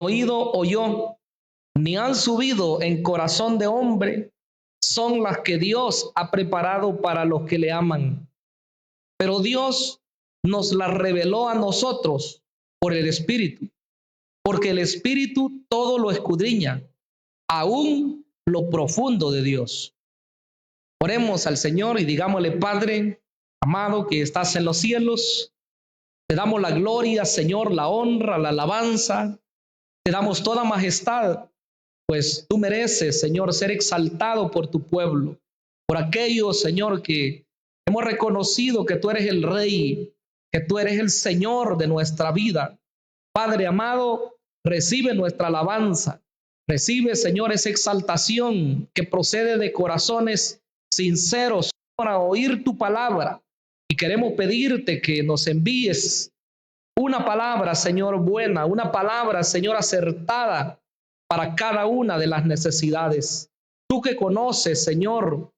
oído oyó, ni han subido en corazón de hombre, son las que Dios ha preparado para los que le aman. Pero Dios nos las reveló a nosotros por el Espíritu, porque el Espíritu todo lo escudriña, aún lo profundo de Dios. Oremos al Señor y digámosle: Padre amado que estás en los cielos, te damos la gloria, Señor, la honra, la alabanza, te damos toda majestad, pues tú mereces, Señor, ser exaltado por tu pueblo, por aquellos, Señor, que hemos reconocido que tú eres el Rey, que tú eres el Señor de nuestra vida. Padre amado, recibe nuestra alabanza, recibe, Señor, esa exaltación que procede de corazones sinceros para oír tu palabra. Y queremos pedirte que nos envíes una palabra, Señor, buena, una palabra, Señor, acertada para cada una de las necesidades. Tú que conoces, Señor,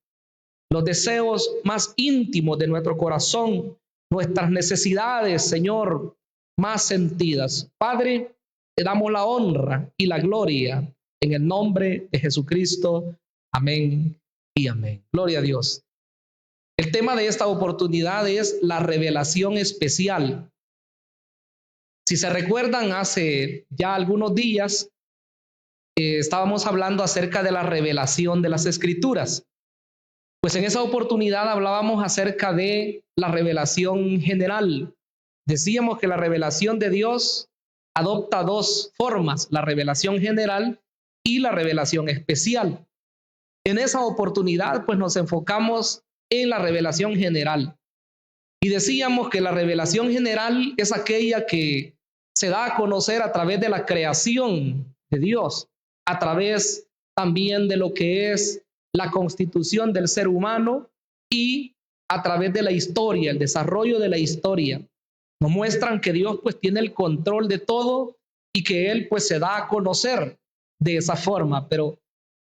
los deseos más íntimos de nuestro corazón, nuestras necesidades, Señor, más sentidas. Padre, te damos la honra y la gloria en el nombre de Jesucristo. Amén y amén. Gloria a Dios. El tema de esta oportunidad es la revelación especial. Si se recuerdan, hace ya algunos días estábamos hablando acerca de la revelación de las Escrituras. Pues en esa oportunidad hablábamos acerca de la revelación general. Decíamos que la revelación de Dios adopta dos formas: la revelación general y la revelación especial. En esa oportunidad, pues nos enfocamos en la revelación general. Y decíamos que la revelación general es aquella que se da a conocer a través de la creación de Dios, a través también de lo que es la constitución del ser humano y a través de la historia, el desarrollo de la historia. Nos muestran que Dios pues tiene el control de todo y que Él pues se da a conocer de esa forma. Pero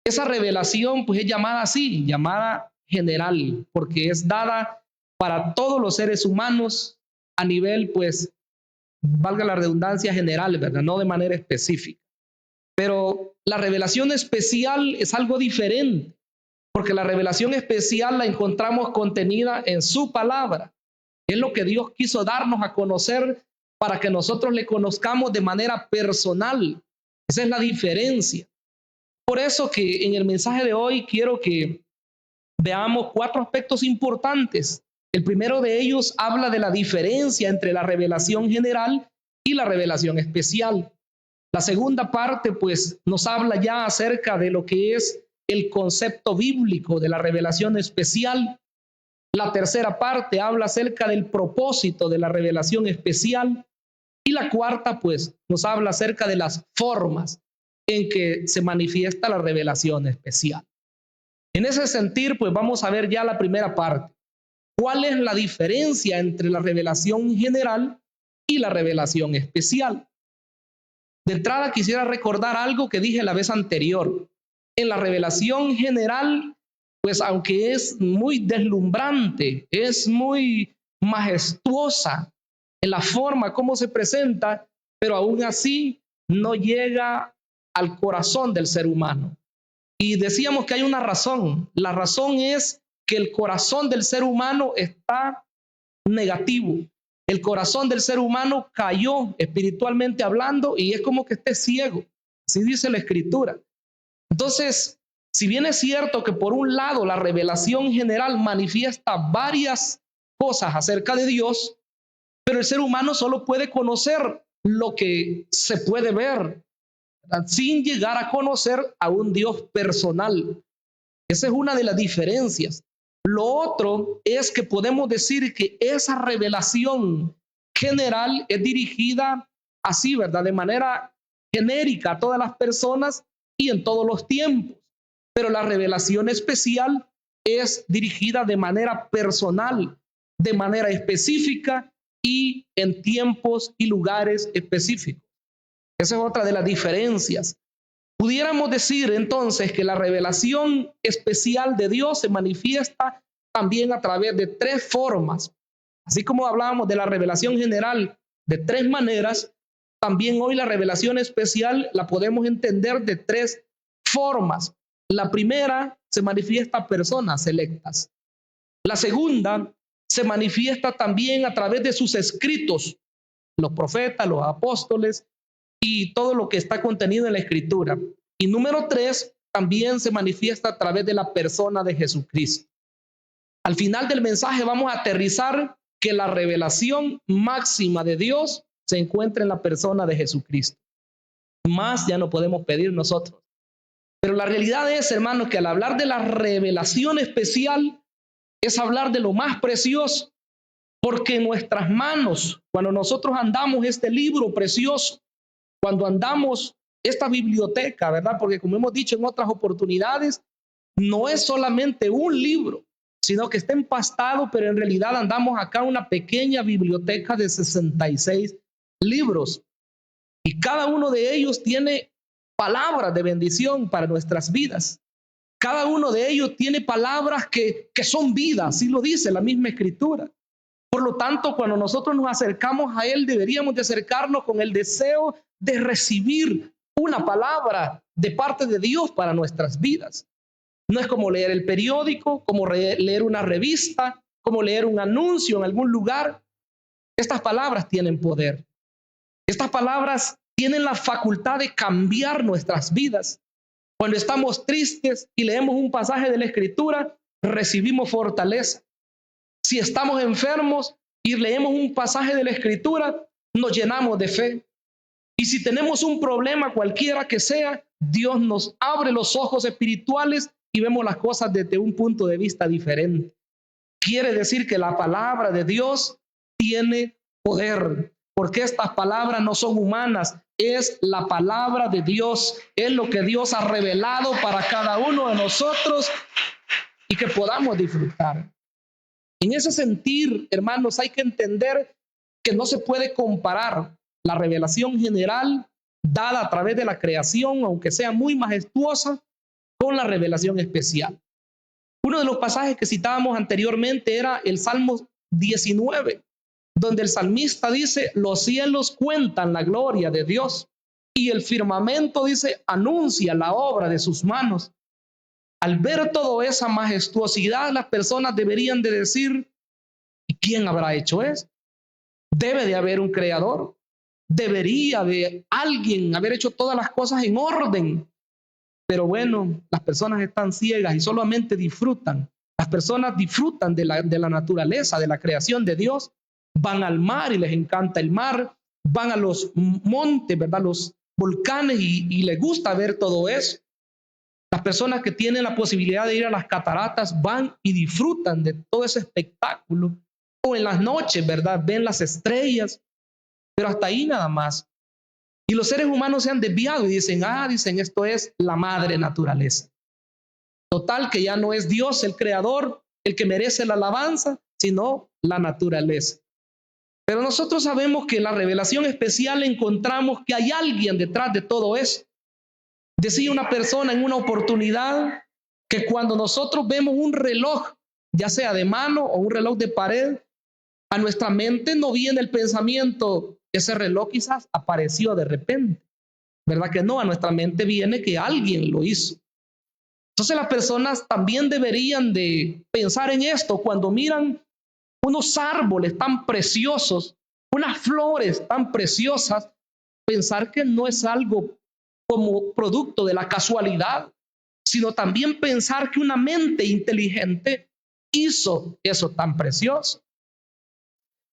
esa revelación pues es llamada así, llamada general, porque es dada para todos los seres humanos a nivel, pues, valga la redundancia, general, ¿verdad? No de manera específica. Pero la revelación especial es algo diferente, porque la revelación especial la encontramos contenida en su palabra. Es lo que Dios quiso darnos a conocer para que nosotros le conozcamos de manera personal. Esa es la diferencia. Por eso que en el mensaje de hoy quiero que veamos 4 aspectos importantes. El primero de ellos habla de la diferencia entre la revelación general y la revelación especial. La segunda parte, pues, nos habla ya acerca de lo que es el concepto bíblico de la revelación especial. La tercera parte habla acerca del propósito de la revelación especial. Y la cuarta, pues, nos habla acerca de las formas en que se manifiesta la revelación especial. En ese sentido, pues vamos a ver ya la primera parte. ¿Cuál es la diferencia entre la revelación general y la revelación especial? De entrada quisiera recordar algo que dije la vez anterior. En la revelación general, pues aunque es muy deslumbrante, es muy majestuosa en la forma como se presenta, pero aún así no llega al corazón del ser humano. Y decíamos que hay una razón. La razón es que el corazón del ser humano está negativo. El corazón del ser humano cayó espiritualmente hablando y es como que esté ciego. Así dice la Escritura. Entonces, si bien es cierto que por un lado la revelación general manifiesta varias cosas acerca de Dios, pero el ser humano solo puede conocer lo que se puede ver, ¿verdad?, sin llegar a conocer a un Dios personal. Esa es una de las diferencias. Lo otro es que podemos decir que esa revelación general es dirigida así, ¿verdad?, de manera genérica a todas las personas y en todos los tiempos. Pero la revelación especial es dirigida de manera personal, de manera específica y en tiempos y lugares específicos. Esa es otra de las diferencias. Pudiéramos decir entonces que la revelación especial de Dios se manifiesta también a través de 3 formas. Así como hablábamos de la revelación general de 3 maneras, también hoy la revelación especial la podemos entender de tres formas. La primera, se manifiesta a personas selectas. La segunda, se manifiesta también a través de sus escritos, los profetas, los apóstoles y todo lo que está contenido en la escritura. Y número tres, también se manifiesta a través de la persona de Jesucristo. Al final del mensaje vamos a aterrizar que la revelación máxima de Dios se encuentra en la persona de Jesucristo. Más ya no podemos pedir nosotros. Pero la realidad es, hermanos, que al hablar de la revelación especial es hablar de lo más precioso, porque en nuestras manos, cuando nosotros andamos este libro precioso, cuando andamos esta biblioteca, ¿verdad? Porque como hemos dicho en otras oportunidades, no es solamente un libro, sino que está empastado, pero en realidad andamos acá una pequeña biblioteca de 66 libros. Y cada uno de ellos tiene palabras de bendición para nuestras vidas. Cada uno de ellos tiene palabras que son vida, así lo dice la misma escritura. Por lo tanto, cuando nosotros nos acercamos a Él, deberíamos de acercarnos con el deseo de recibir una palabra de parte de Dios para nuestras vidas. No es como leer el periódico, como leer una revista, como leer un anuncio en algún lugar. Estas palabras tienen poder. Estas palabras tienen la facultad de cambiar nuestras vidas. Cuando estamos tristes y leemos un pasaje de la Escritura, recibimos fortaleza. Si estamos enfermos y leemos un pasaje de la Escritura, nos llenamos de fe. Y si tenemos un problema cualquiera que sea, Dios nos abre los ojos espirituales y vemos las cosas desde un punto de vista diferente. Quiere decir que la palabra de Dios tiene poder, porque estas palabras no son humanas, es la palabra de Dios, es lo que Dios ha revelado para cada uno de nosotros y que podamos disfrutar. En ese sentir, hermanos, hay que entender que no se puede comparar la revelación general dada a través de la creación, aunque sea muy majestuosa, con la revelación especial. Uno de los pasajes que citábamos anteriormente era el Salmo 19, donde el salmista dice: los cielos cuentan la gloria de Dios y el firmamento, dice, anuncia la obra de sus manos. Al ver toda esa majestuosidad, las personas deberían de decir: ¿y quién habrá hecho esto? Debe de haber un creador. Debería de alguien haber hecho todas las cosas en orden. Pero bueno, las personas están ciegas y solamente disfrutan. Las personas disfrutan de la naturaleza, de la creación de Dios. Van al mar y les encanta el mar. Van a los montes, ¿verdad? Los volcanes y les gusta ver todo eso. Las personas que tienen la posibilidad de ir a las cataratas van y disfrutan de todo ese espectáculo. O en las noches, ¿verdad? Ven las estrellas. Pero hasta ahí nada más. Y los seres humanos se han desviado y dicen, esto es la madre naturaleza. Total, que ya no es Dios el creador el que merece la alabanza, sino la naturaleza. Pero nosotros sabemos que en la revelación especial encontramos que hay alguien detrás de todo eso. Decía una persona en una oportunidad que cuando nosotros vemos un reloj, ya sea de mano o un reloj de pared, a nuestra mente no viene el pensamiento: ese reloj quizás apareció de repente. ¿Verdad que no? A nuestra mente viene que alguien lo hizo. Entonces las personas también deberían de pensar en esto cuando miran unos árboles tan preciosos, unas flores tan preciosas, pensar que no es algo como producto de la casualidad, sino también pensar que una mente inteligente hizo eso tan precioso.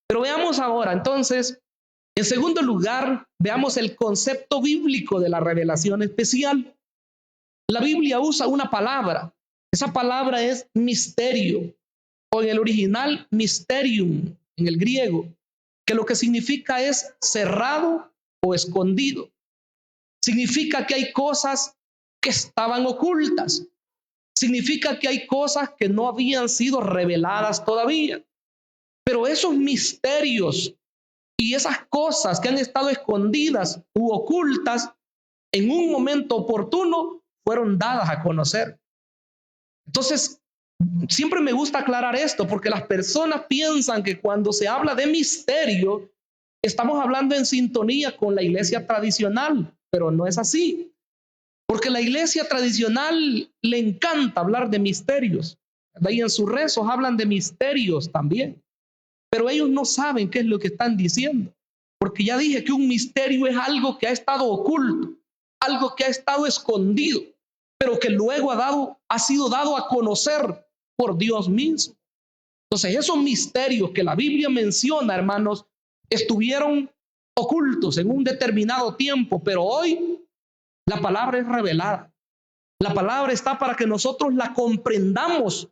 Pero veamos ahora, entonces, en segundo lugar, veamos el concepto bíblico de la revelación especial. La Biblia usa una palabra. Esa palabra es misterio, o en el original mysterium, en el griego, que lo que significa es cerrado o escondido. Significa que hay cosas que estaban ocultas. Significa que hay cosas que no habían sido reveladas todavía. Pero esos misterios y esas cosas que han estado escondidas u ocultas, en un momento oportuno fueron dadas a conocer. Entonces, siempre me gusta aclarar esto, porque las personas piensan que cuando se habla de misterio, estamos hablando en sintonía con la iglesia tradicional, pero no es así, porque la iglesia tradicional le encanta hablar de misterios, ¿verdad? Y en sus rezos hablan de misterios también, pero ellos no saben qué es lo que están diciendo, porque ya dije que un misterio es algo que ha estado oculto, algo que ha estado escondido, pero que luego ha sido dado a conocer por Dios mismo. Entonces, esos misterios que la Biblia menciona, hermanos, estuvieron ocultos en un determinado tiempo, pero hoy la palabra es revelada. La palabra está para que nosotros la comprendamos.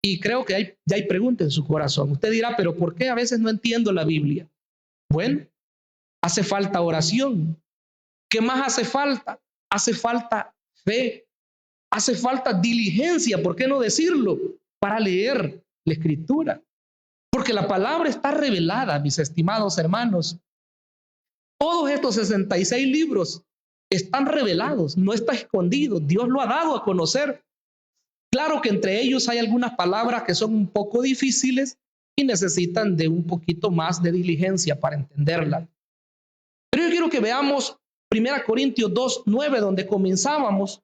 Y creo que ya hay preguntas en su corazón. Usted dirá, pero ¿por qué a veces no entiendo la Biblia? Bueno, hace falta oración. ¿Qué más hace falta? Hace falta fe. Hace falta diligencia, ¿por qué no decirlo? Para leer la Escritura. Porque la palabra está revelada, mis estimados hermanos. Todos estos 66 libros están revelados, no está escondido. Dios lo ha dado a conocer. Claro que entre ellos hay algunas palabras que son un poco difíciles y necesitan de un poquito más de diligencia para entenderlas. Pero yo quiero que veamos 1 Corintios 2:9, donde comenzábamos.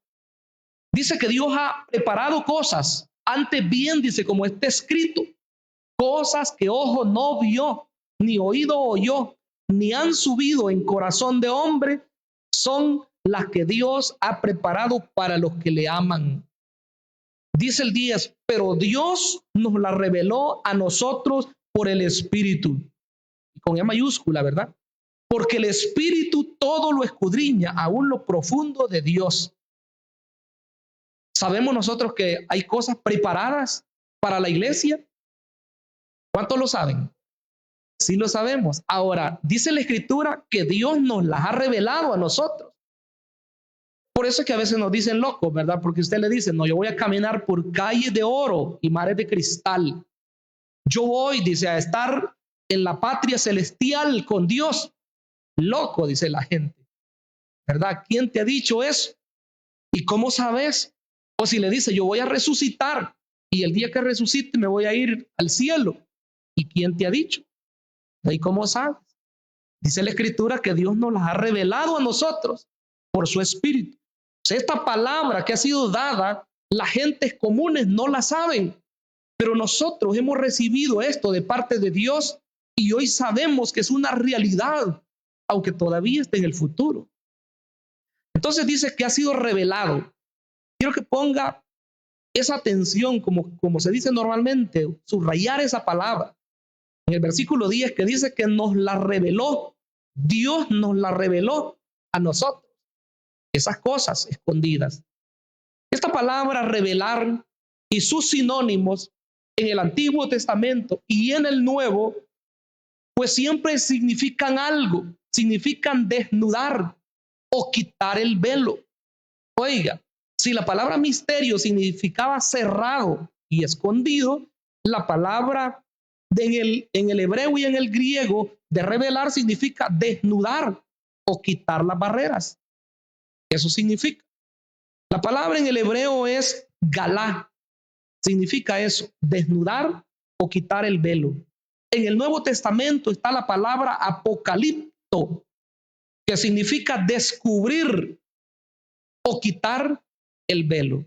Dice que Dios ha preparado cosas, antes bien, dice, como está escrito, cosas que ojo no vio, ni oído oyó, ni han subido en corazón de hombre, son las que Dios ha preparado para los que le aman. Dice el 10, pero Dios nos la reveló a nosotros por el Espíritu. Con E mayúscula, ¿verdad? Porque el Espíritu todo lo escudriña, aún lo profundo de Dios. ¿Sabemos nosotros que hay cosas preparadas para la iglesia? ¿Cuántos lo saben? Sí lo sabemos. Ahora, dice la Escritura que Dios nos las ha revelado a nosotros. Por eso es que a veces nos dicen locos, ¿verdad? Porque usted le dice, no, yo voy a caminar por calles de oro y mares de cristal. Yo voy, dice, a estar en la patria celestial con Dios. Loco, dice la gente, ¿verdad? ¿Quién te ha dicho eso? ¿Y cómo sabes? O si le dice, yo voy a resucitar y el día que resucite me voy a ir al cielo. ¿Y quién te ha dicho? ¿Y cómo sabes? Dice la Escritura que Dios nos las ha revelado a nosotros por su Espíritu. O sea, esta palabra que ha sido dada, las gentes comunes no la saben, pero nosotros hemos recibido esto de parte de Dios y hoy sabemos que es una realidad, aunque todavía esté en el futuro. Entonces dice que ha sido revelado. Quiero que ponga esa atención, como se dice normalmente, subrayar esa palabra. En el versículo 10 que dice que nos la reveló, Dios nos la reveló a nosotros, esas cosas escondidas. Esta palabra revelar y sus sinónimos en el Antiguo Testamento y en el Nuevo, pues siempre significan algo, significan desnudar o quitar el velo. Oiga, si la palabra misterio significaba cerrado y escondido, la palabra en el hebreo y en el griego de revelar significa desnudar o quitar las barreras. Eso significa. La palabra en el hebreo es galá. Significa eso, desnudar o quitar el velo. En el Nuevo Testamento está la palabra apocalipto, que significa descubrir o quitar el velo.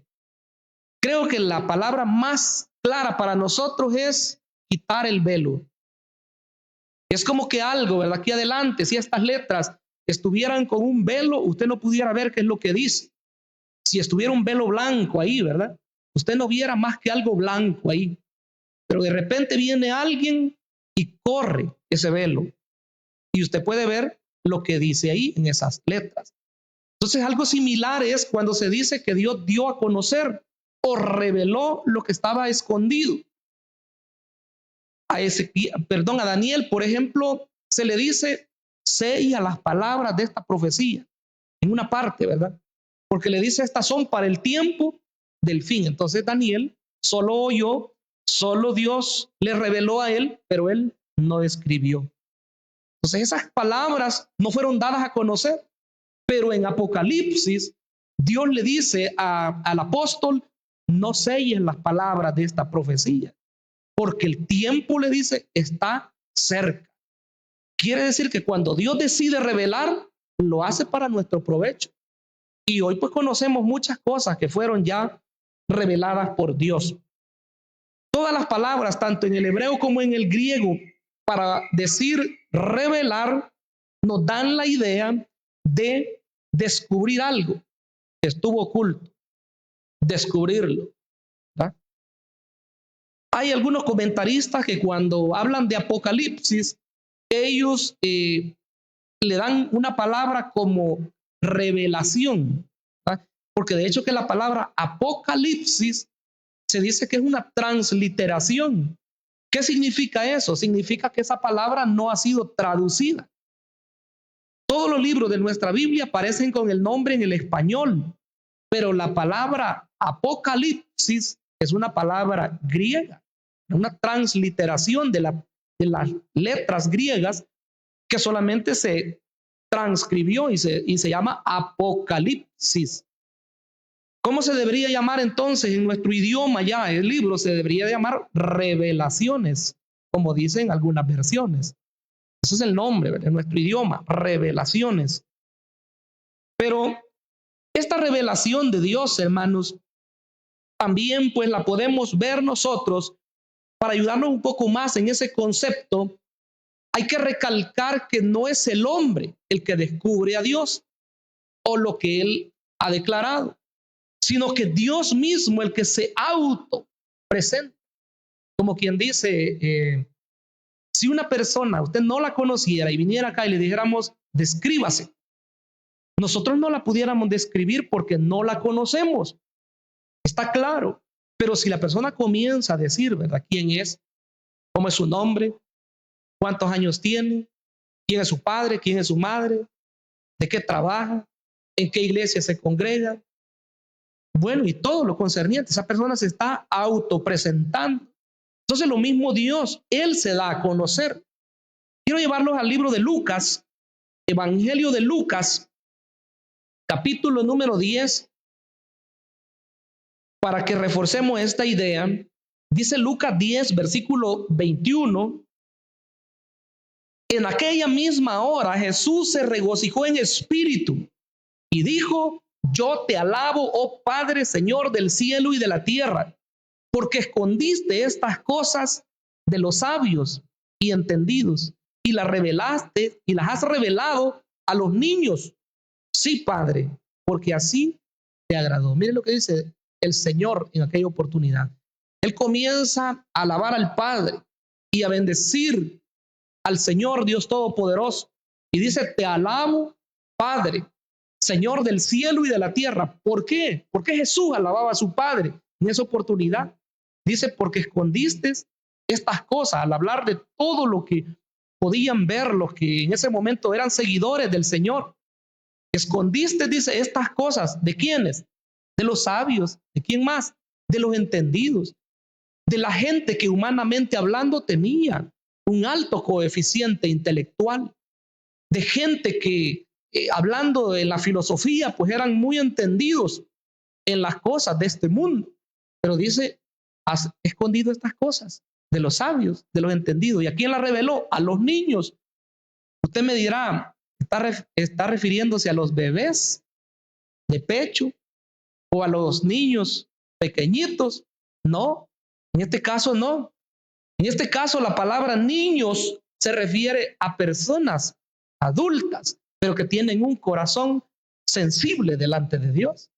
Creo que la palabra más clara para nosotros es quitar el velo. Es como que algo, ¿verdad? Aquí adelante, si estas letras estuvieran con un velo, usted no pudiera ver qué es lo que dice. Si estuviera un velo blanco ahí, ¿verdad? Usted no viera más que algo blanco ahí. Pero de repente viene alguien y corre ese velo. Y usted puede ver lo que dice ahí en esas letras. Entonces, algo similar es cuando se dice que Dios dio a conocer o reveló lo que estaba escondido. A Daniel, por ejemplo, se le dice sella las palabras de esta profecía en una parte, ¿verdad? Porque le dice estas son para el tiempo del fin. Entonces Daniel solo oyó, solo Dios le reveló a él, pero él no escribió. Entonces esas palabras no fueron dadas a conocer, pero en Apocalipsis Dios le dice al apóstol, no selles las palabras de esta profecía, porque el tiempo, le dice, está cerca. Quiere decir que cuando Dios decide revelar, lo hace para nuestro provecho. Y hoy pues conocemos muchas cosas que fueron ya reveladas por Dios. Todas las palabras, tanto en el hebreo como en el griego, para decir revelar, nos dan la idea de descubrir algo que estuvo oculto, descubrirlo, ¿verdad? Hay algunos comentaristas que cuando hablan de Apocalipsis, ellos le dan una palabra como revelación, ¿verdad? Porque de hecho que la palabra Apocalipsis se dice que es una transliteración. ¿Qué significa eso? Significa que esa palabra no ha sido traducida. Todos los libros de nuestra Biblia aparecen con el nombre en el español, pero la palabra Apocalipsis es una palabra griega, una transliteración de las letras griegas que solamente se transcribió y se llama Apocalipsis. ¿Cómo se debería llamar entonces en nuestro idioma ya? El libro se debería llamar Revelaciones, como dicen algunas versiones. Ese es el nombre de nuestro idioma, Revelaciones. Pero esta revelación de Dios, hermanos, también pues la podemos ver nosotros para ayudarnos un poco más en ese concepto. Hay que recalcar que no es el hombre el que descubre a Dios o lo que él ha declarado, sino que Dios mismo el que se auto presenta. Como quien dice, si una persona, usted no la conociera y viniera acá y le dijéramos, descríbase, nosotros no la pudiéramos describir porque no la conocemos. Está claro. Pero si la persona comienza a decir, ¿verdad? ¿Quién es? ¿Cómo es su nombre? ¿Cuántos años tiene? ¿Quién es su padre? ¿Quién es su madre? ¿De qué trabaja? ¿En qué iglesia se congrega? Bueno, y todo lo concerniente. Esa persona se está autopresentando. Entonces lo mismo Dios, Él se da a conocer. Quiero llevarlos al libro de Lucas, Evangelio de Lucas, capítulo número 10, para que reforcemos esta idea. Dice Lucas 10, versículo 21. En aquella misma hora Jesús se regocijó en espíritu y dijo, yo te alabo, oh Padre, Señor del cielo y de la tierra, porque escondiste estas cosas de los sabios y entendidos y las revelaste y las has revelado a los niños. Sí, Padre, porque así te agradó. Miren lo que dice el Señor en aquella oportunidad. Él comienza a alabar al Padre y a bendecir al Señor Dios Todopoderoso. Y dice, te alabo, Padre, Señor del cielo y de la tierra. ¿Por qué? Porque Jesús alababa a su Padre en esa oportunidad. Dice, porque escondiste estas cosas, al hablar de todo lo que podían ver los que en ese momento eran seguidores del Señor. Escondiste, dice, estas cosas. ¿De quiénes? De los sabios. ¿De quién más? De los entendidos. De la gente que humanamente hablando tenía un alto coeficiente intelectual. De gente que hablando de la filosofía, pues eran muy entendidos en las cosas de este mundo. Pero dice, has escondido estas cosas de los sabios, de los entendidos. ¿Y a quién la reveló? A los niños. Usted me dirá, ¿está refiriéndose a los bebés de pecho o a los niños pequeñitos? No, en este caso no. En este caso la palabra niños se refiere a personas adultas, pero que tienen un corazón sensible delante de Dios.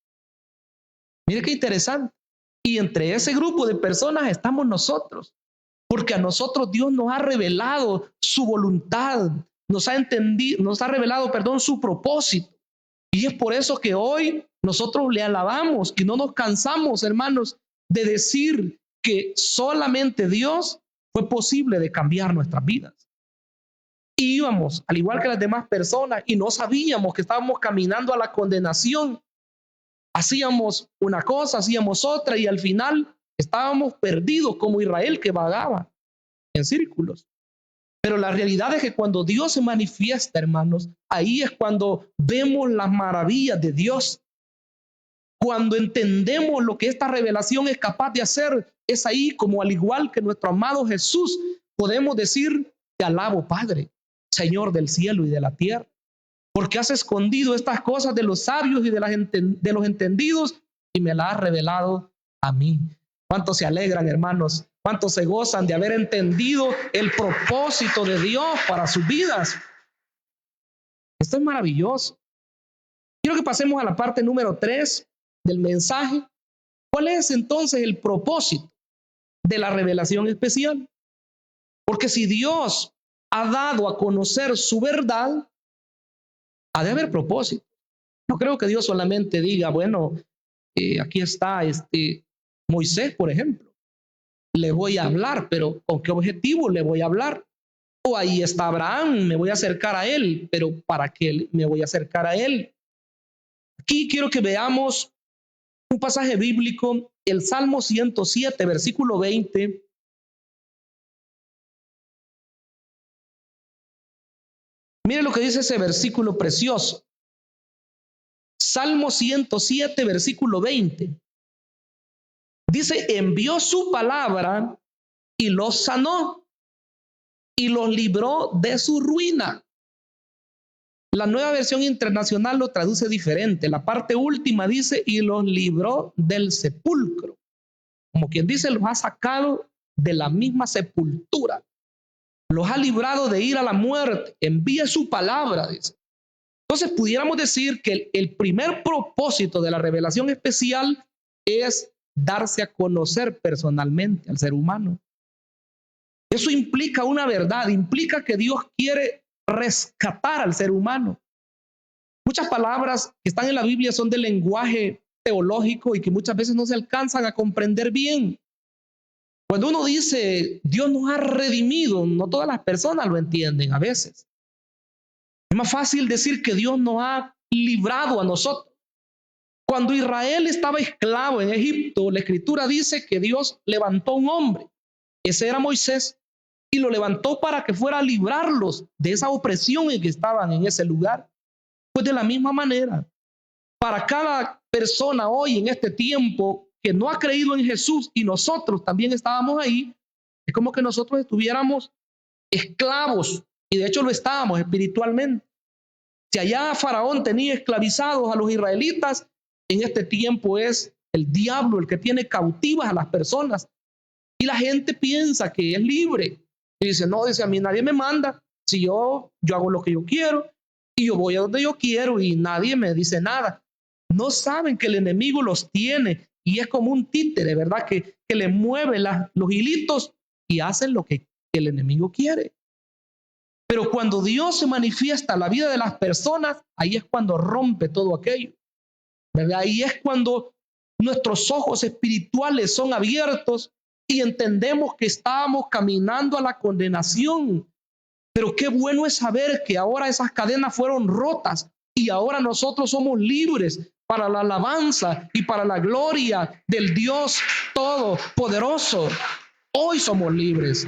Mire qué interesante. Y entre ese grupo de personas estamos nosotros, porque a nosotros Dios nos ha revelado su voluntad, nos ha revelado, su propósito. Y es por eso que hoy nosotros le alabamos y no nos cansamos, hermanos, de decir que solamente Dios fue posible de cambiar nuestras vidas. Y íbamos, al igual que las demás personas, y no sabíamos que estábamos caminando a la condenación. Hacíamos una cosa, hacíamos otra, y al final estábamos perdidos como Israel que vagaba en círculos. Pero la realidad es que cuando Dios se manifiesta, hermanos, ahí es cuando vemos las maravillas de Dios. Cuando entendemos lo que esta revelación es capaz de hacer, es ahí como al igual que nuestro amado Jesús, podemos decir, te alabo, Padre. Señor del cielo y de la tierra? Porque has escondido estas cosas de los sabios y de los entendidos y me las has revelado a mí. ¿Cuántos se alegran, hermanos? ¿Cuántos se gozan de haber entendido el propósito de Dios para sus vidas? Esto es maravilloso. Quiero que pasemos a la parte número 3 del mensaje. ¿Cuál es entonces el propósito de la revelación especial? Porque si Dios ha dado a conocer su verdad, ha de haber propósito. No creo que Dios solamente diga, bueno, aquí está Moisés, por ejemplo. Le voy a hablar, pero ¿con qué objetivo le voy a hablar? O ahí está Abraham, me voy a acercar a él, pero ¿para qué me voy a acercar a él? Aquí quiero que veamos un pasaje bíblico, el Salmo 107, versículo 20. Mire lo que dice ese versículo precioso. Salmo 107, versículo 20. Dice, envió su palabra y los sanó y los libró de su ruina. La Nueva Versión Internacional lo traduce diferente. La parte última dice, y los libró del sepulcro. Como quien dice, los ha sacado de la misma sepultura. Los ha librado de ir a la muerte. Envía su palabra, dice. Entonces pudiéramos decir que el primer propósito de la revelación especial es darse a conocer personalmente al ser humano. Eso implica una verdad, implica que Dios quiere rescatar al ser humano. Muchas palabras que están en la Biblia son de lenguaje teológico y que muchas veces no se alcanzan a comprender bien. Cuando uno dice Dios nos ha redimido, no todas las personas lo entienden a veces. Es más fácil decir que Dios nos ha librado a nosotros. Cuando Israel estaba esclavo en Egipto, la Escritura dice que Dios levantó un hombre. Ese era Moisés. Y lo levantó para que fuera a librarlos de esa opresión en que estaban en ese lugar. Pues de la misma manera, para cada persona hoy en este tiempo que no ha creído en Jesús y nosotros también estábamos ahí, es como que nosotros estuviéramos esclavos, y de hecho lo estábamos espiritualmente. Si allá Faraón tenía esclavizados a los israelitas, en este tiempo es el diablo el que tiene cautivas a las personas, y la gente piensa que es libre. Y dice, no, dice, a mí nadie me manda, si yo hago lo que yo quiero, y yo voy a donde yo quiero, y nadie me dice nada. No saben que el enemigo los tiene, y es como un títere, ¿verdad? Que le mueve los hilitos y hacen lo que el enemigo quiere. Pero cuando Dios se manifiesta en la vida de las personas, ahí es cuando rompe todo aquello, ¿verdad? Ahí es cuando nuestros ojos espirituales son abiertos y entendemos que estábamos caminando a la condenación. Pero qué bueno es saber que ahora esas cadenas fueron rotas y ahora nosotros somos libres para la alabanza y para la gloria del Dios Todopoderoso. Hoy somos libres.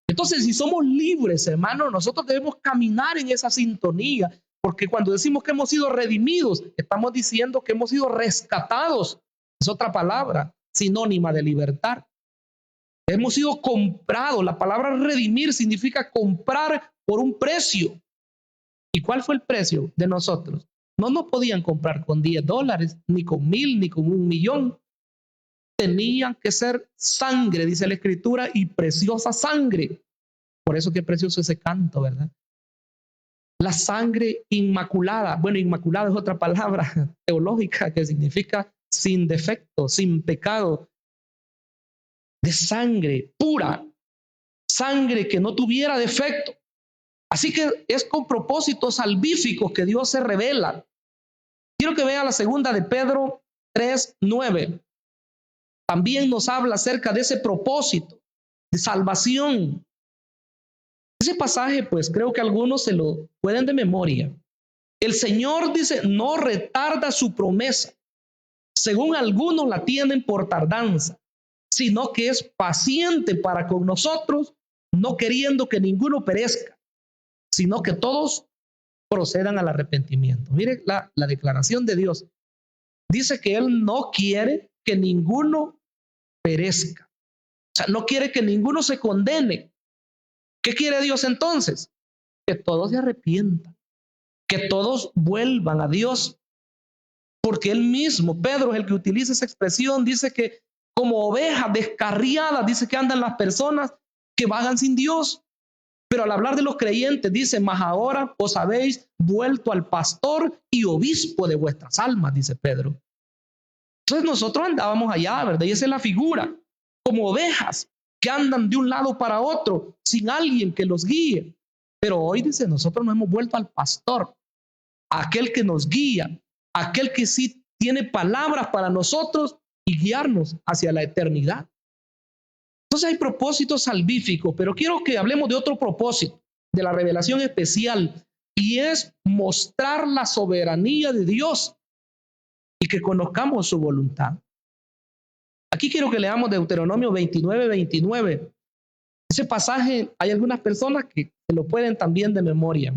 Entonces, si somos libres, hermano, nosotros debemos caminar en esa sintonía, porque cuando decimos que hemos sido redimidos, estamos diciendo que hemos sido rescatados. Es otra palabra sinónima de libertad. Hemos sido comprados. La palabra redimir significa comprar por un precio. ¿Y cuál fue el precio de nosotros? No nos podían comprar con $10, ni con 1,000, ni con 1,000,000. Tenían que ser sangre, dice la Escritura, y preciosa sangre. Por eso qué precioso ese canto, ¿verdad? La sangre inmaculada. Bueno, inmaculada es otra palabra teológica que significa sin defecto, sin pecado. De sangre pura, sangre que no tuviera defecto. Así que es con propósitos salvíficos que Dios se revela. Quiero que vea la segunda de Pedro 3:9. También nos habla acerca de ese propósito de salvación. Ese pasaje, pues creo que algunos se lo pueden de memoria. El Señor dice, no retarda su promesa, según algunos la tienen por tardanza, sino que es paciente para con nosotros, no queriendo que ninguno perezca, sino que todos procedan al arrepentimiento. Mire la declaración de Dios. Dice que Él no quiere que ninguno perezca. O sea, no quiere que ninguno se condene. ¿Qué quiere Dios entonces? que todos se arrepientan, que todos vuelvan a Dios, porque él mismo, Pedro es el que utiliza esa expresión, dice que como ovejas descarriadas, dice que andan las personas que vagan sin Dios. Pero al hablar de los creyentes dice, mas ahora os habéis vuelto al pastor y obispo de vuestras almas, dice Pedro. Entonces nosotros andábamos allá, ¿verdad? Y esa es la figura, como ovejas que andan de un lado para otro sin alguien que los guíe. Pero hoy dice, nosotros nos hemos vuelto al pastor, aquel que nos guía, aquel que sí tiene palabras para nosotros y guiarnos hacia la eternidad. Entonces hay propósitos salvíficos, pero quiero que hablemos de otro propósito, de la revelación especial, y es mostrar la soberanía de Dios y que conozcamos su voluntad. Aquí quiero que leamos Deuteronomio 29:29. Ese pasaje, hay algunas personas que se lo pueden también de memoria.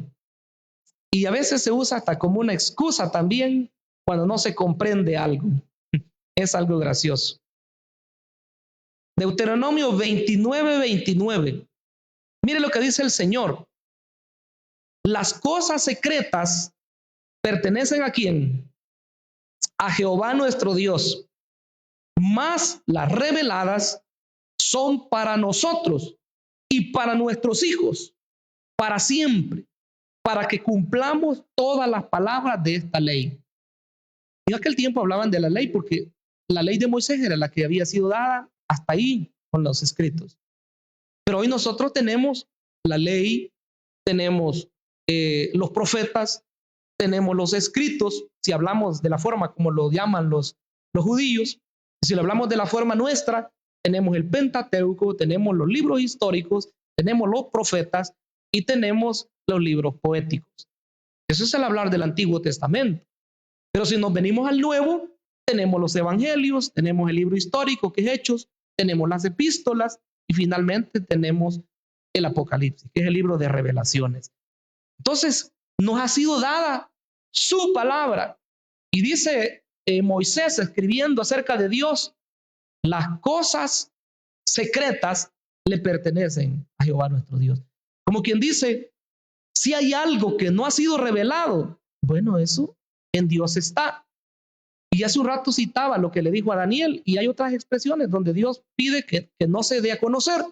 Y a veces se usa hasta como una excusa también cuando no se comprende algo. Es algo gracioso. Deuteronomio 29:29. Mire lo que dice el Señor. Las cosas secretas pertenecen ¿a quién? A Jehová nuestro Dios. Mas las reveladas son para nosotros y para nuestros hijos, para siempre, para que cumplamos todas las palabras de esta ley. En aquel tiempo hablaban de la ley porque la ley de Moisés era la que había sido dada hasta ahí con los escritos. Pero hoy nosotros tenemos la ley, tenemos los profetas, tenemos los escritos, si hablamos de la forma como lo llaman los judíos, si lo hablamos de la forma nuestra, tenemos el Pentateuco, tenemos los libros históricos, tenemos los profetas y tenemos los libros poéticos. Eso es el hablar del Antiguo Testamento. Pero si nos venimos al Nuevo, tenemos los evangelios, tenemos el libro histórico que es Hechos, tenemos las epístolas y finalmente tenemos el Apocalipsis, que es el libro de revelaciones. Entonces, nos ha sido dada su palabra. Y dice Moisés escribiendo acerca de Dios, las cosas secretas le pertenecen a Jehová nuestro Dios. Como quien dice, si hay algo que no ha sido revelado, bueno, eso en Dios está. Y hace un rato citaba lo que le dijo a Daniel, y hay otras expresiones donde Dios pide que no se dé a conocer.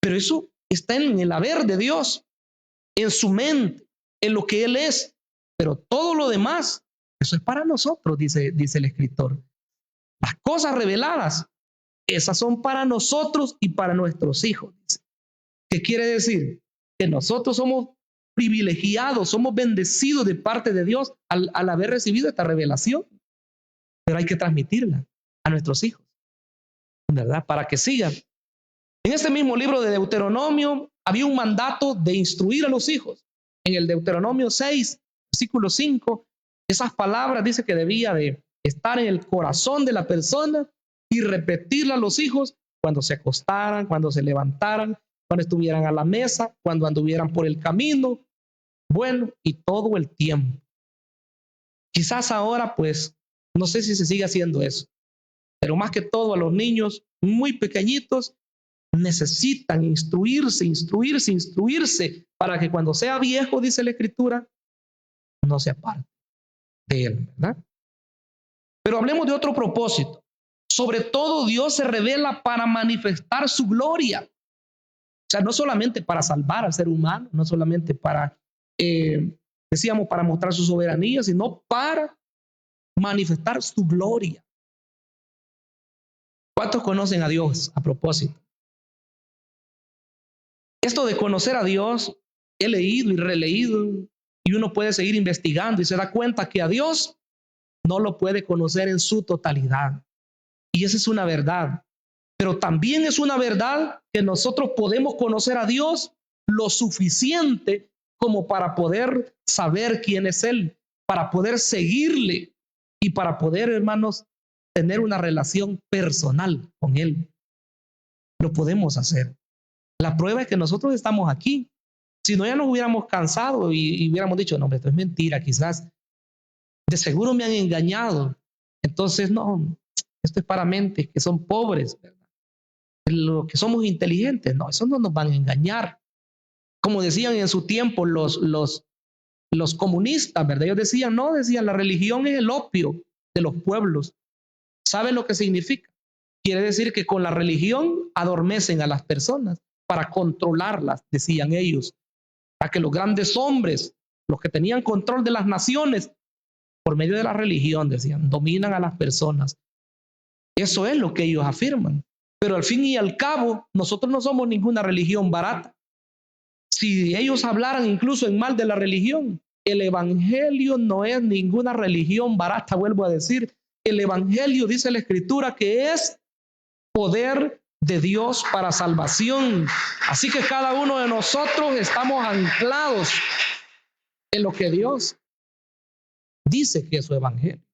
Pero eso está en el haber de Dios, en su mente, en lo que Él es. Pero todo lo demás, eso es para nosotros, dice el escritor. Las cosas reveladas, esas son para nosotros y para nuestros hijos. Dice. ¿Qué quiere decir? Que nosotros somos privilegiados, somos bendecidos de parte de Dios al haber recibido esta revelación. Pero hay que transmitirla a nuestros hijos, ¿verdad? Para que sigan. En este mismo libro de Deuteronomio había un mandato de instruir a los hijos. En el Deuteronomio 6, versículo 5, esas palabras dice que debía de estar en el corazón de la persona y repetirla a los hijos cuando se acostaran, cuando se levantaran, cuando estuvieran a la mesa, cuando anduvieran por el camino, bueno, y todo el tiempo. Quizás ahora, pues, no sé si se sigue haciendo eso, pero más que todo a los niños muy pequeñitos necesitan instruirse para que cuando sea viejo, dice la Escritura, no se aparte de él, ¿verdad? Pero hablemos de otro propósito. Sobre todo, Dios se revela para manifestar su gloria. O sea, no solamente para salvar al ser humano, no solamente para, decíamos, para mostrar su soberanía, sino para manifestar su gloria. ¿Cuántos conocen a Dios a propósito? Esto de conocer a Dios, he leído y releído, y uno puede seguir investigando y se da cuenta que a Dios no lo puede conocer en su totalidad. Y esa es una verdad. Pero también es una verdad que nosotros podemos conocer a Dios lo suficiente como para poder saber quién es Él, para poder seguirle y para poder, hermanos, tener una relación personal con Él. Lo podemos hacer. La prueba es que nosotros estamos aquí. Si no, ya nos hubiéramos cansado y hubiéramos dicho, no, esto es mentira, quizás. De seguro me han engañado. Entonces, no, esto es para mentes que son pobres, ¿verdad? Los que somos inteligentes, no, eso no nos van a engañar. como decían en su tiempo los comunistas, ¿verdad? Ellos decían, no, decían, la religión es el opio de los pueblos. ¿Saben lo que significa? Quiere decir que con la religión adormecen a las personas para controlarlas, decían ellos, para que los grandes hombres, los que tenían control de las naciones, por medio de la religión, decían, dominan a las personas. Eso es lo que ellos afirman. Pero al fin y al cabo, nosotros no somos ninguna religión barata. Si ellos hablaran incluso en mal de la religión, el evangelio no es ninguna religión barata, vuelvo a decir. El evangelio, dice la escritura, que es poder de Dios para salvación. Así que cada uno de nosotros estamos anclados en lo que Dios dice que es su evangelio.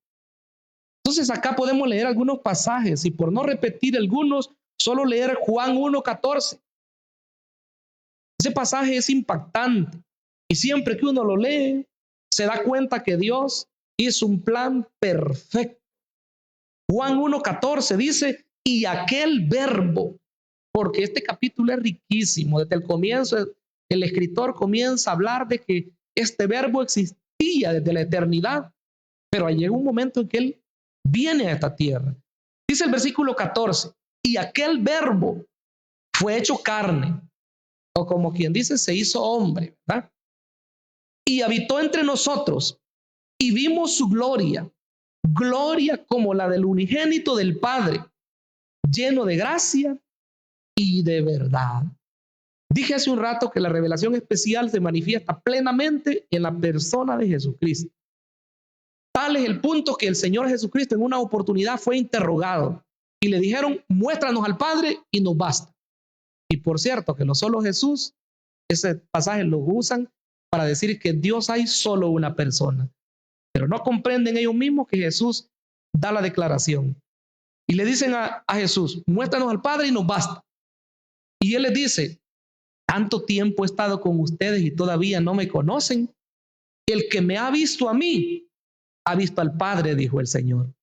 Entonces acá podemos leer algunos pasajes y por no repetir algunos, solo leer Juan 1:14. Ese pasaje es impactante y siempre que uno lo lee, se da cuenta que Dios hizo un plan perfecto. Juan 1:14 dice, y aquel verbo, porque este capítulo es riquísimo, desde el comienzo el escritor comienza a hablar de que este verbo existía desde la eternidad, pero llegó un momento en que él viene a esta tierra. Dice el versículo 14, y aquel verbo fue hecho carne, o como quien dice, se hizo hombre, ¿verdad? Y habitó entre nosotros, y vimos su gloria, gloria como la del unigénito del Padre, lleno de gracia y de verdad. Dije hace un rato que la revelación especial se manifiesta plenamente en la persona de Jesucristo. Tal es el punto que el Señor Jesucristo en una oportunidad fue interrogado y le dijeron, muéstranos al Padre y nos basta. Y por cierto, que no solo Jesús, ese pasaje lo usan para decir que Dios hay solo una persona. Pero no comprenden ellos mismos que Jesús da la declaración. Y le dicen a Jesús, muéstranos al Padre y nos basta. Y Él les dice, tanto tiempo he estado con ustedes y todavía no me conocen. El que me ha visto a mí, ha visto al Padre, dijo el Señor.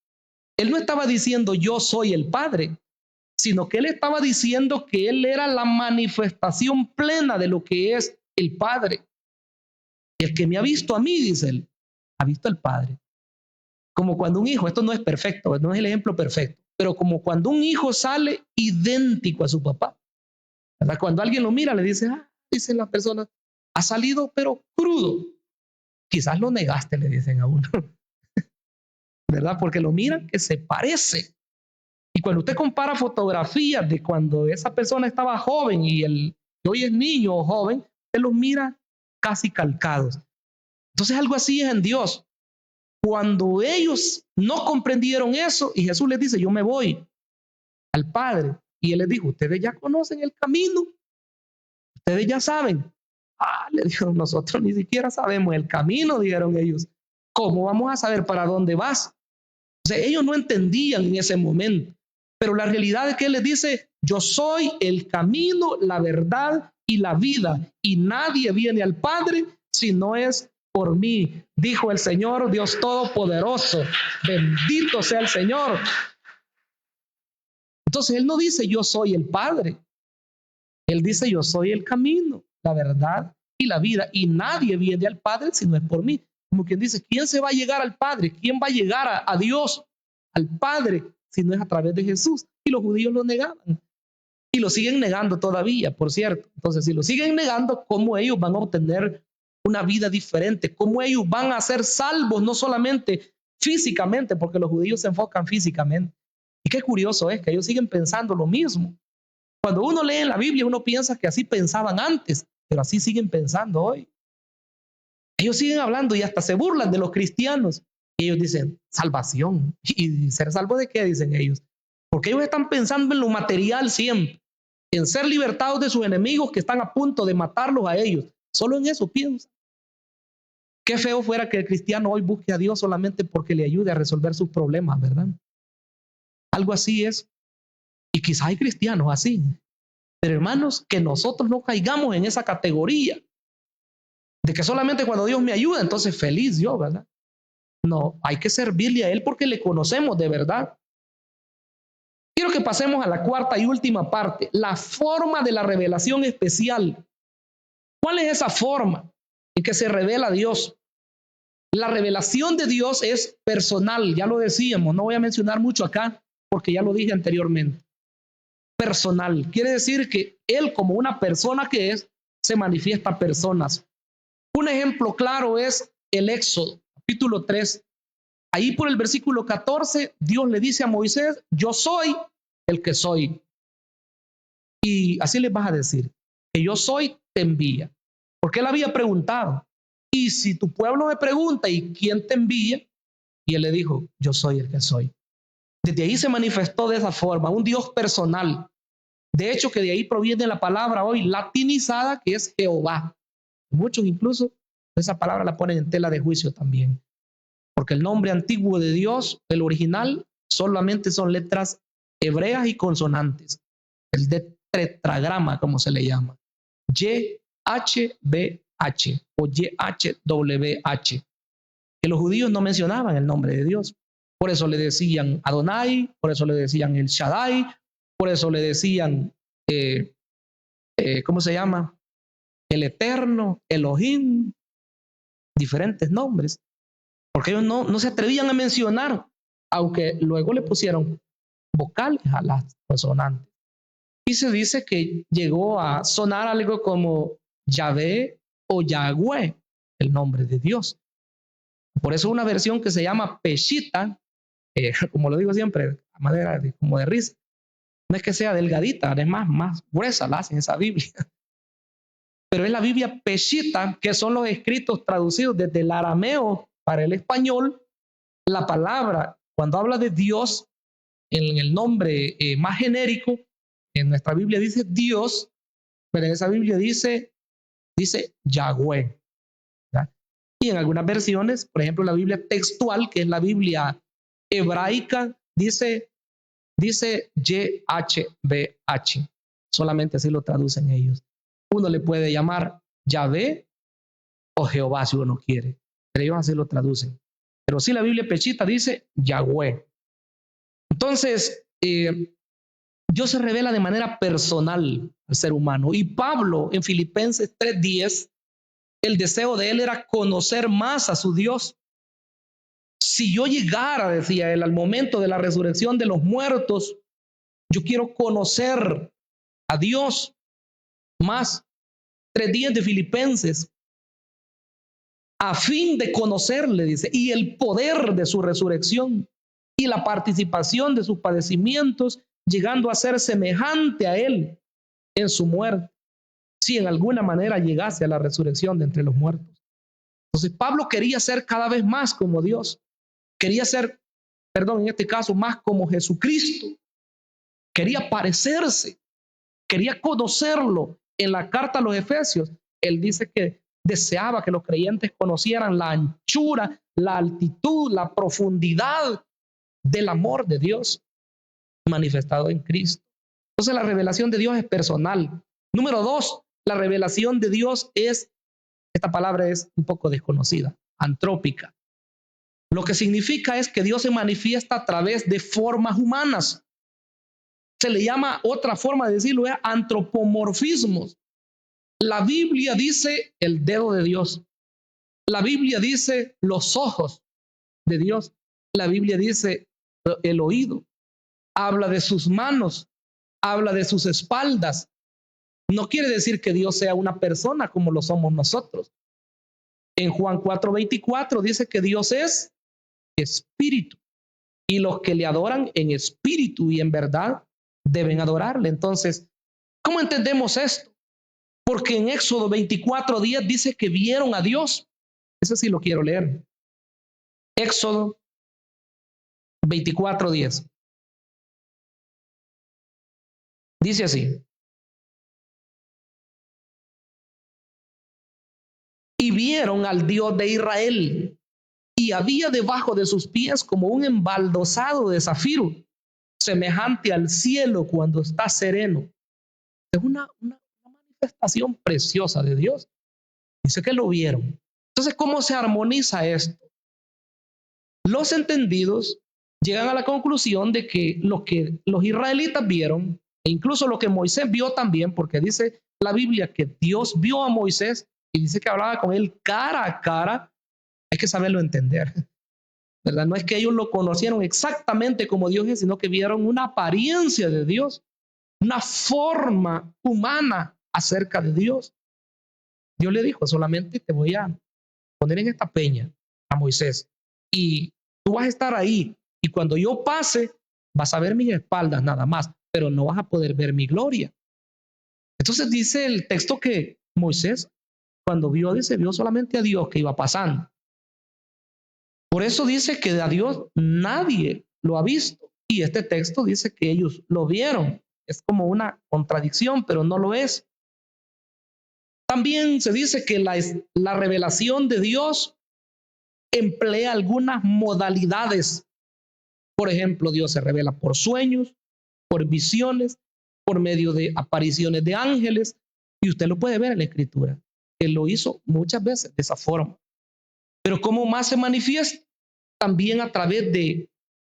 Él no estaba diciendo yo soy el Padre, sino que Él estaba diciendo que Él era la manifestación plena de lo que es el Padre. El que me ha visto a mí, dice Él, ha visto al Padre. Como cuando un hijo, esto no es perfecto, no es el ejemplo perfecto, pero como cuando un hijo sale idéntico a su papá, ¿verdad? Cuando alguien lo mira, le dice, dicen las personas, ha salido pero crudo. Quizás lo negaste, le dicen a uno, ¿verdad? Porque lo miran que se parece. Y cuando usted compara fotografías de cuando esa persona estaba joven y el que hoy es niño o joven, usted los mira casi calcados. Entonces algo así es en Dios. Cuando ellos no comprendieron eso y Jesús les dice, yo me voy al Padre. Y Él les dijo, ustedes ya conocen el camino. Ustedes ya saben. Le dijeron, nosotros ni siquiera sabemos el camino, dijeron ellos. ¿Cómo vamos a saber para dónde vas? O sea, ellos no entendían en ese momento. Pero la realidad es que Él les dice, yo soy el camino, la verdad y la vida. Y nadie viene al Padre si no es por mí, dijo el Señor Dios Todopoderoso. Bendito sea el Señor. Entonces Él no dice yo soy el Padre. Él dice yo soy el camino, la verdad y la vida. Y nadie viene al Padre si no es por mí. Como quien dice, ¿quién se va a llegar al Padre? ¿Quién va a llegar a Dios, al Padre, si no es a través de Jesús? Y los judíos lo negaban. Y lo siguen negando todavía, por cierto. Entonces, si lo siguen negando, ¿cómo ellos van a obtener una vida diferente? ¿Cómo ellos van a ser salvos, no solamente físicamente, porque los judíos se enfocan físicamente? Y qué curioso es que ellos siguen pensando lo mismo. Cuando uno lee en la Biblia, uno piensa que así pensaban antes, pero así siguen pensando hoy. Ellos siguen hablando y hasta se burlan de los cristianos. Y ellos dicen, salvación. ¿Y ser salvo de qué? Dicen ellos. Porque ellos están pensando en lo material siempre, en ser libertados de sus enemigos que están a punto de matarlos a ellos. Solo en eso piensan. Qué feo fuera que el cristiano hoy busque a Dios solamente porque le ayude a resolver sus problemas, ¿verdad? Algo así es. Y quizás hay cristianos así. Pero hermanos, que nosotros no caigamos en esa categoría de que solamente cuando Dios me ayuda, entonces feliz yo, ¿verdad? No, hay que servirle a Él porque le conocemos de verdad. Quiero que pasemos a la cuarta y última parte, la forma de la revelación especial. ¿Cuál es esa forma en que se revela Dios? La revelación de Dios es personal, ya lo decíamos, no voy a mencionar mucho acá porque ya lo dije anteriormente. Personal, quiere decir que Él como una persona que es, se manifiesta a personas. Un ejemplo claro es el Éxodo, capítulo 3. Ahí por el versículo 14, Dios le dice a Moisés, yo soy el que soy. Y así les vas a decir, que yo soy, te envía. Porque él había preguntado, y si tu pueblo me pregunta, ¿y quién te envía? Y él le dijo, yo soy el que soy. Desde ahí se manifestó de esa forma, un Dios personal. De hecho, que de ahí proviene la palabra hoy latinizada, que es Jehová. Muchos incluso esa palabra la ponen en tela de juicio también. Porque el nombre antiguo de Dios, el original, solamente son letras hebreas y consonantes. El de tetragrama, como se le llama. YHWH o YHWH. Que los judíos no mencionaban el nombre de Dios. Por eso le decían Adonai, por eso le decían el Shaddai, por eso le decían, ¿cómo se llama? El Eterno, Elohim, diferentes nombres. Porque ellos no se atrevían a mencionar, aunque luego le pusieron vocales a las consonantes. Y se dice que llegó a sonar algo como Yahvé o Yahweh, el nombre de Dios. Por eso una versión que se llama Peshita, como lo digo siempre, a manera como de risa, no es que sea delgadita, es más gruesa la hacen esa Biblia. Pero es la Biblia Peshita, que son los escritos traducidos desde el arameo para el español. La palabra, cuando habla de Dios, en el nombre más genérico, en nuestra Biblia dice Dios, pero en esa Biblia dice Yahweh. ¿Verdad? Y en algunas versiones, por ejemplo, la Biblia textual, que es la Biblia hebraica, dice YHWH. Solamente así lo traducen ellos. Uno le puede llamar Yahvé o Jehová si uno quiere, pero ellos así lo traducen. Pero sí la Biblia pechita dice Yahweh. Entonces, Dios se revela de manera personal al ser humano. Y Pablo en Filipenses 3:10, el deseo de él era conocer más a su Dios. Si yo llegara, decía él, al momento de la resurrección de los muertos, yo quiero conocer a Dios más. 3:10 de Filipenses, a fin de conocerle, dice, y el poder de su resurrección y la participación de sus padecimientos, llegando a ser semejante a él en su muerte, si en alguna manera llegase a la resurrección de entre los muertos. Entonces Pablo quería ser cada vez más como Dios, quería ser, en este caso, más como Jesucristo, quería parecerse, quería conocerlo. En la carta a los Efesios, él dice que deseaba que los creyentes conocieran la anchura, la altitud, la profundidad del amor de Dios manifestado en Cristo. Entonces la revelación de Dios es personal. Número 2, la revelación de Dios es, esta palabra es un poco desconocida, antrópica. Lo que significa es que Dios se manifiesta a través de formas humanas. Se le llama, otra forma de decirlo es antropomorfismos. La Biblia dice el dedo de Dios. La Biblia dice los ojos de Dios. La Biblia dice el oído. Habla de sus manos. Habla de sus espaldas. No quiere decir que Dios sea una persona como lo somos nosotros. En Juan 4:24 dice que Dios es espíritu. Y los que le adoran en espíritu y en verdad deben adorarle. Entonces, ¿cómo entendemos esto? Porque en Éxodo 24:10 dice que vieron a Dios. Ese sí lo quiero leer. Éxodo 24:10. Dice así. Y vieron al Dios de Israel, y había debajo de sus pies como un embaldosado de zafiro, semejante al cielo cuando está sereno. Es una manifestación preciosa de Dios. Dice que lo vieron. Entonces, ¿cómo se armoniza esto? Los entendidos llegan a la conclusión de que lo que los israelitas vieron, e incluso lo que Moisés vio también, porque dice la Biblia que Dios vio a Moisés y dice que hablaba con él cara a cara, hay que saberlo entender, ¿verdad? No es que ellos lo conocieron exactamente como Dios es, sino que vieron una apariencia de Dios, una forma humana acerca de Dios. Dios le dijo, solamente te voy a poner en esta peña a Moisés y tú vas a estar ahí y cuando yo pase vas a ver mis espaldas nada más, pero no vas a poder ver mi gloria. Entonces dice el texto que Moisés cuando vio, dice, vio solamente a Dios que iba pasando. Por eso dice que a Dios nadie lo ha visto. Y este texto dice que ellos lo vieron. Es como una contradicción, pero no lo es. También se dice que la revelación de Dios emplea algunas modalidades. Por ejemplo, Dios se revela por sueños, por visiones, por medio de apariciones de ángeles. Y usted lo puede ver en la Escritura. Él lo hizo muchas veces de esa forma. Pero ¿cómo más se manifiesta? También a través de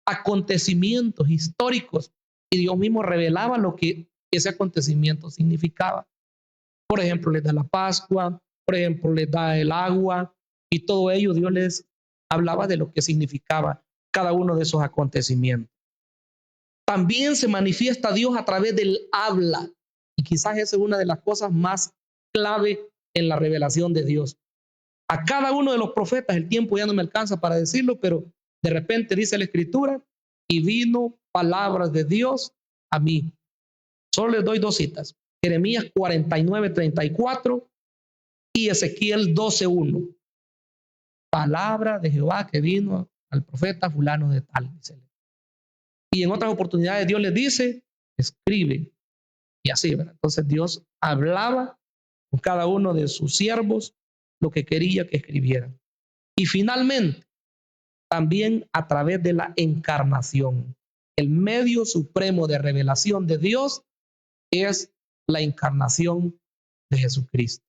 acontecimientos históricos. Y Dios mismo revelaba lo que ese acontecimiento significaba. Por ejemplo, les da la Pascua, por ejemplo, les da el agua y todo ello Dios les hablaba de lo que significaba cada uno de esos acontecimientos. También se manifiesta Dios a través del habla y quizás esa es una de las cosas más clave en la revelación de Dios. A cada uno de los profetas, el tiempo ya no me alcanza para decirlo, pero de repente dice la Escritura, y vino palabras de Dios a mí. Solo les doy dos citas. Jeremías 49:34 y Ezequiel 12:1. Palabra de Jehová que vino al profeta fulano de tal. Y en otras oportunidades Dios les dice, escribe. Y así, ¿verdad? Entonces Dios hablaba con cada uno de sus siervos lo que quería que escribieran. Y finalmente, también a través de la encarnación. El medio supremo de revelación de Dios es la encarnación de Jesucristo.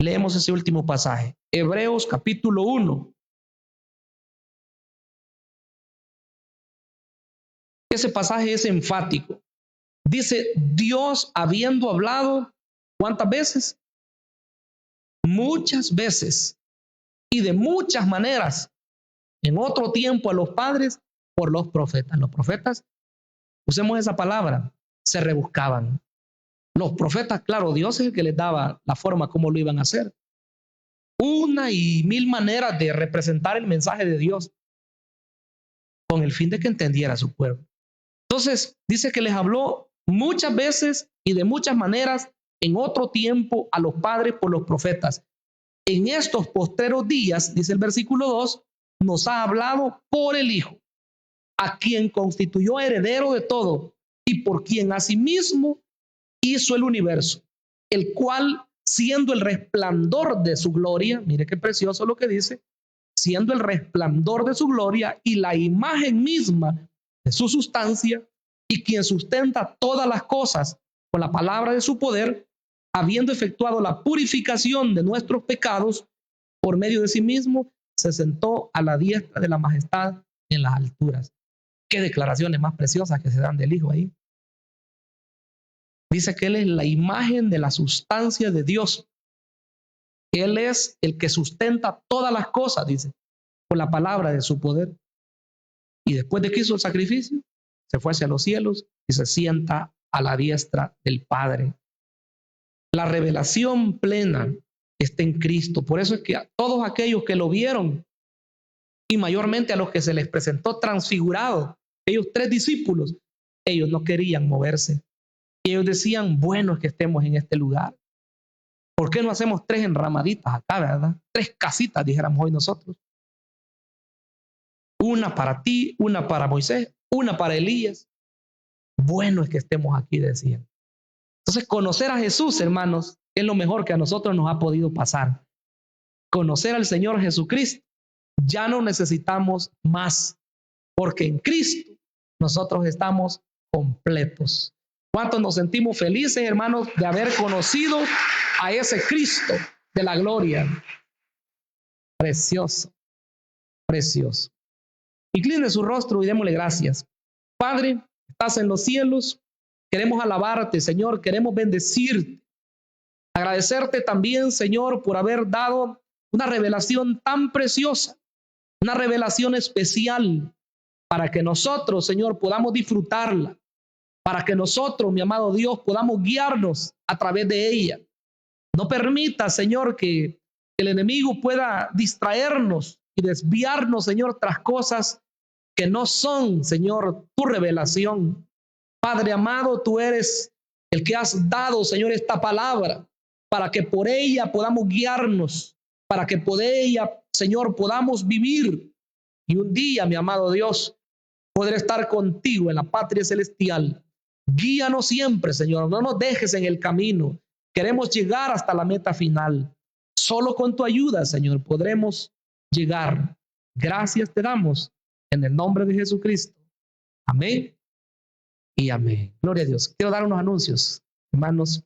Leemos ese último pasaje, Hebreos capítulo 1. Ese pasaje es enfático. Dice, Dios habiendo hablado, ¿cuántas veces? Muchas veces y de muchas maneras en otro tiempo a los padres por los profetas. Los profetas, usemos esa palabra, se rebuscaban. Los profetas, claro, Dios es el que les daba la forma como lo iban a hacer. Una y mil maneras de representar el mensaje de Dios con el fin de que entendiera a su pueblo. Entonces, dice que les habló muchas veces y de muchas maneras en otro tiempo a los padres por los profetas. En estos postreros días, dice el versículo 2, nos ha hablado por el Hijo, a quien constituyó heredero de todo y por quien asimismo hizo el universo, el cual, siendo el resplandor de su gloria, mire qué precioso lo que dice, siendo el resplandor de su gloria y la imagen misma de su sustancia, y quien sustenta todas las cosas con la palabra de su poder, habiendo efectuado la purificación de nuestros pecados, por medio de sí mismo, se sentó a la diestra de la majestad en las alturas. Qué declaraciones más preciosas que se dan del Hijo ahí. Dice que Él es la imagen de la sustancia de Dios. Él es el que sustenta todas las cosas, dice, por la palabra de su poder. Y después de que hizo el sacrificio, se fue hacia los cielos y se sienta a la diestra del Padre. La revelación plena está en Cristo. Por eso es que a todos aquellos que lo vieron, y mayormente a los que se les presentó transfigurado, ellos 3 discípulos, ellos no querían moverse. Y ellos decían, bueno es que estemos en este lugar. ¿Por qué no hacemos 3 enramaditas acá, verdad? 3 casitas, dijéramos hoy nosotros. Una para ti, una para Moisés, una para Elías. Bueno es que estemos aquí, decían. Entonces, conocer a Jesús, hermanos, es lo mejor que a nosotros nos ha podido pasar. Conocer al Señor Jesucristo, ya no necesitamos más, porque en Cristo nosotros estamos completos. ¿Cuántos nos sentimos felices, hermanos, de haber conocido a ese Cristo de la gloria? Precioso, precioso. Incline su rostro y démosle gracias. Padre, estás en los cielos, queremos alabarte, Señor, queremos bendecirte. Agradecerte también, Señor, por haber dado una revelación tan preciosa, una revelación especial para que nosotros, Señor, podamos disfrutarla, para que nosotros, mi amado Dios, podamos guiarnos a través de ella. No permita, Señor, que el enemigo pueda distraernos y desviarnos, Señor, tras cosas que no son, Señor, tu revelación. Padre amado, tú eres el que has dado, Señor, esta palabra para que por ella podamos guiarnos, para que por ella, Señor, podamos vivir. Y un día, mi amado Dios, poder estar contigo en la patria celestial. Guíanos siempre, Señor. No nos dejes en el camino. Queremos llegar hasta la meta final. Solo con tu ayuda, Señor, podremos llegar. Gracias te damos en el nombre de Jesucristo. Amén y amén. Gloria a Dios. Quiero dar unos anuncios, hermanos.